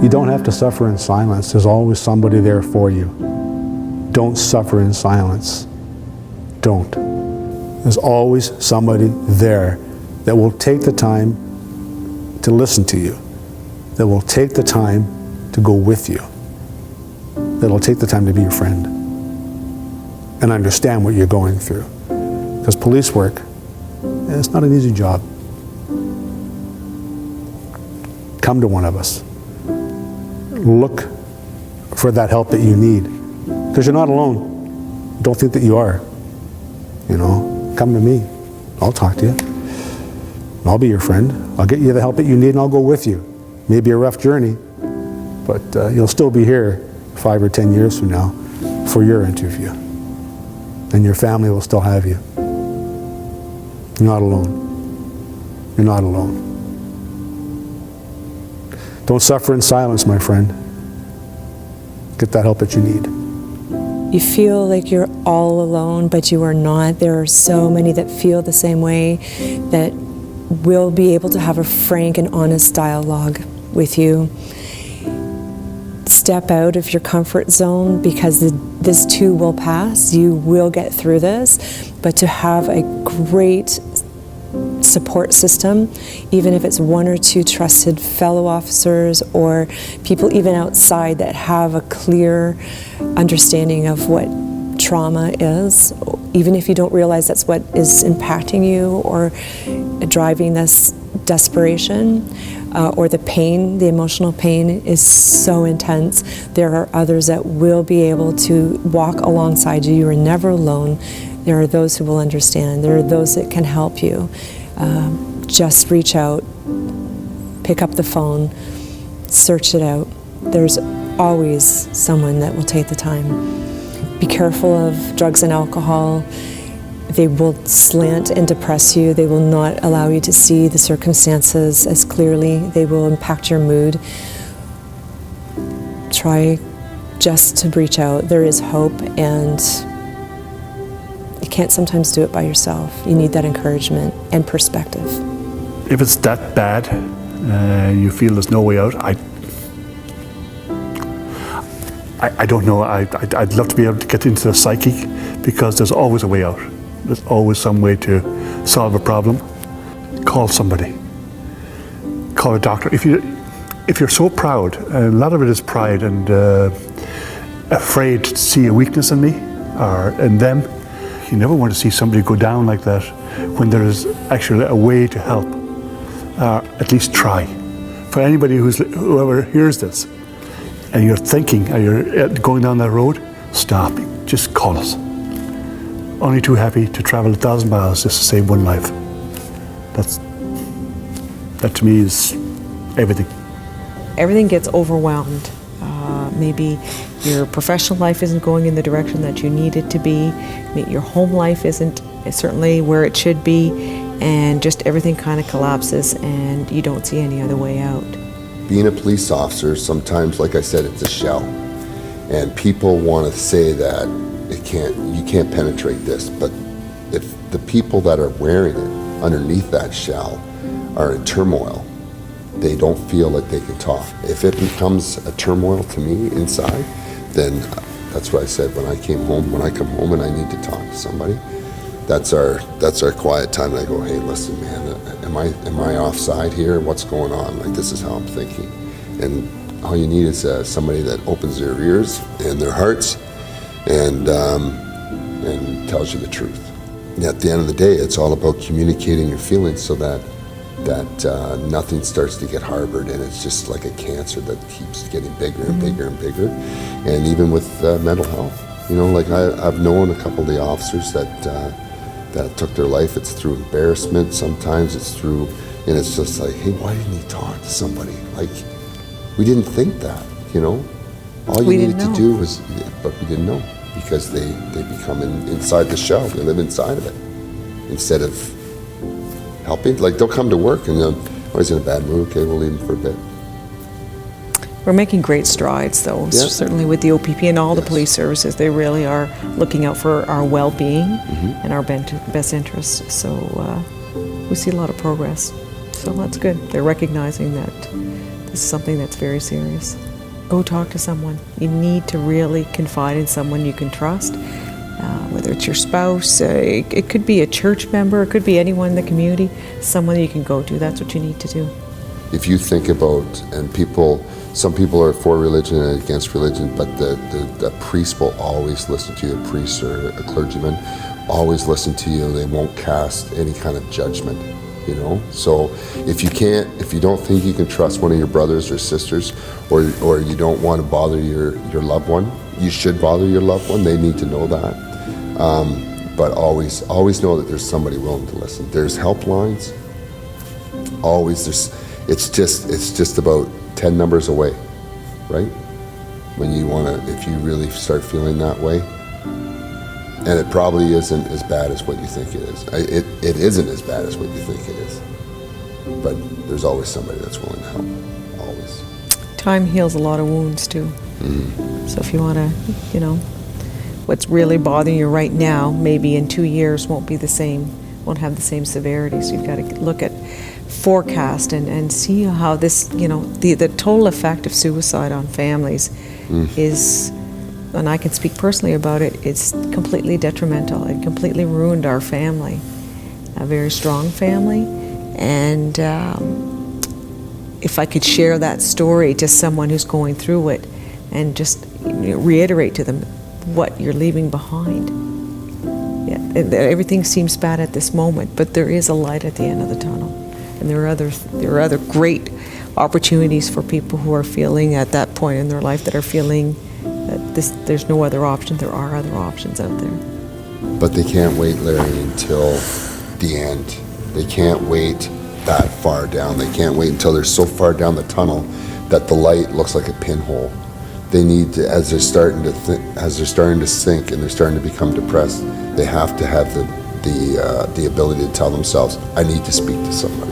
You don't have to suffer in silence. There's always somebody there for you. Don't suffer in silence. Don't. There's always somebody there that will take the time to listen to you, that will take the time to go with you, that will take the time to be your friend and understand what you're going through. Because police work, it's not an easy job. Come to one of us. Look for that help that you need, because you're not alone. Don't think that you are. You know, come to me. I'll talk to you. I'll be your friend. I'll get you the help that you need, and I'll go with you. Maybe a rough journey, but you'll still be here 5 or 10 years from now for your interview, and your family will still have you. You're not alone. You're not alone. Don't suffer in silence, my friend. Get that help that you need. You feel like you're all alone, but you are not. There are so many that feel the same way, that will be able to have a frank and honest dialogue with you. Step out of your comfort zone, because this too will pass. You will get through this, but to have a great support system, even if it's 1 or 2 trusted fellow officers or people even outside that have a clear understanding of what trauma is, even if you don't realize that's what is impacting you or driving this desperation, or the pain, the emotional pain is so intense. There are others that will be able to walk alongside you. You are never alone. There are those who will understand. There are those that can help you. Just reach out, pick up the phone, search it out. There's always someone that will take the time. Be careful of drugs and alcohol. They will slant and depress you. They will not allow you to see the circumstances as clearly. They will impact your mood. Try just to reach out. There is hope, and you can't sometimes do it by yourself. You need that encouragement and perspective. If it's that bad, you feel there's no way out, I don't know. I'd love to be able to get into the psyche, because there's always a way out. There's always some way to solve a problem. Call somebody. Call a doctor. If you're so proud, a lot of it is pride and afraid to see a weakness in me or in them. You never want to see somebody go down like that when there is actually a way to help. At least try. For anybody whoever hears this, and you're thinking, or you're going down that road, stop. Just call us. Only too happy to travel 1,000 miles just to save one life. That to me is everything. Everything gets overwhelmed. Maybe your professional life isn't going in the direction that you need it to be. Maybe your home life isn't certainly where it should be, and just everything kind of collapses and you don't see any other way out. Being a police officer, sometimes, like I said, it's a shell. And people want to say that you can't penetrate this, but if the people that are wearing it underneath that shell are in turmoil, they don't feel like they can talk. If it becomes a turmoil to me inside, then that's what I said when I came home. When I come home and I need to talk to somebody, that's our quiet time. And I go, hey, listen, man, am I offside here? What's going on? Like, this is how I'm thinking. And all you need is somebody that opens their ears and their hearts and tells you the truth. And at the end of the day, it's all about communicating your feelings so that nothing starts to get harbored, and it's just like a cancer that keeps getting bigger and bigger and bigger. And even with mental health, like I've known a couple of the officers that took their life. It's through embarrassment, sometimes it's through, and it's just like, hey, why didn't he talk to somebody? Like, we didn't think that, all you needed to do was, but we didn't know, because they become inside the shell. They live inside of it instead of helping. Like, they'll come to work and they'll, he's in a bad mood, okay, we'll leave him for a bit. We're making great strides, though, certainly with the OPP and all the police services. They really are looking out for our well-being and our best interests. So we see a lot of progress. So that's good. They're recognizing that This is something that's very serious. Go talk to someone. You need to really confide in someone you can trust, whether it's your spouse, it could be a church member, it could be anyone in the community, someone you can go to. That's what you need to do. If you think about, and some people are for religion and against religion, but the priest will always listen to you, a priest or a clergyman, always listen to you. They won't cast any kind of judgment, you know? So if you don't think you can trust one of your brothers or sisters, or you don't want to bother your loved one, you should bother your loved one. They need to know that. But always know that there's somebody willing to listen. There's helplines. Always it's just about 10 numbers away, right? When you if you really start feeling that way. And it probably isn't as bad as what you think it is. It isn't as bad as what you think it is. But there's always somebody that's willing to help, always. Time heals a lot of wounds too. Mm-hmm. So if you want to, what's really bothering you right now, maybe in 2 years won't have the same severity. So you've got to look at forecast and see how this, the total effect of suicide on families is, and I can speak personally about it, it's completely detrimental. It completely ruined our family, a very strong family. And if I could share that story to someone who's going through it and just reiterate to them what you're leaving behind. Yeah, everything seems bad at this moment, but there is a light at the end of the tunnel. And there are other great opportunities for people who are feeling at that point in their life that are feeling that there's no other option. There are other options out there. But they can't wait, Larry, until the end. They can't wait that far down. They can't wait until they're so far down the tunnel that the light looks like a pinhole. They need to, as they're starting to sink and they're starting to become depressed, they have to have the ability to tell themselves, I need to speak to somebody.